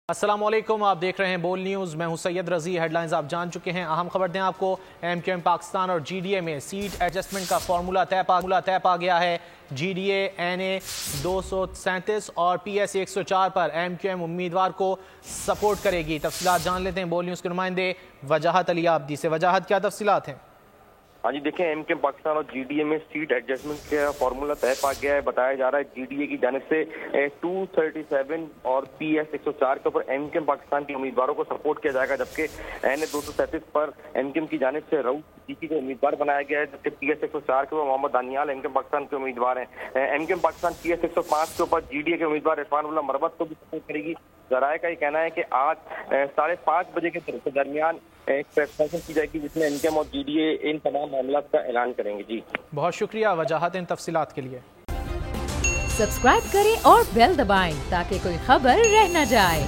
السلام علیکم، آپ دیکھ رہے ہیں بول نیوز۔ میں ہوں سید رضی۔ ہیڈ لائنز آپ جان چکے ہیں۔ اہم خبر دیں آپ کو، ایم کیو ایم پاکستان اور جی ڈی اے میں سیٹ ایڈجسٹمنٹ کا فارمولہ طے پا گیا ہے۔ جی ڈی اے این اے 237 اور پی ایس 104 پر ایم کیو ایم امیدوار کو سپورٹ کرے گی۔ تفصیلات جان لیتے ہیں بول نیوز کے نمائندے وجاہت علی آبدی سے۔ وجاہت، کیا تفصیلات ہیں؟ ہاں جی، دیکھیں ایم کیو ایم پاکستان اور جی ڈی اے میں سیٹ ایڈجسٹمنٹ کا فارمولہ طے پا گیا ہے۔ بتایا جا رہا ہے جی ڈی اے کی جانب سے 237 اور پی ایس 104 کے اوپر ایم کیو ایم پاکستان کے امیدواروں کو سپورٹ کیا جائے گا، جبکہ این اے 237 پر ایم کیو ایم کی جانب سے رؤف صدیقی کو امیدوار بنایا گیا ہے، جبکہ پی ایس 104 کے اوپر Muhammad Daniyal M Q M Pakistan کے امیدوار ہیں۔ M Q M Pakistan P S 105 کے اوپر جی ڈی اے کے امیدوار عرفان اللہ مربت کو بھی سپورٹ کرے گی۔ ذرائع کا یہ کہنا ہے کہ آج 5:30 بجے کے درمیان ایک پریس کانفرنس کی جائے گی، جس میں ایم کیو ایم اور جی ڈی اے ان تمام معاملات کا اعلان کریں گے۔ جی بہت شکریہ وجاہت ان تفصیلات کے لیے۔ سبسکرائب کریں اور بیل دبائیں تاکہ کوئی خبر رہ نہ جائے۔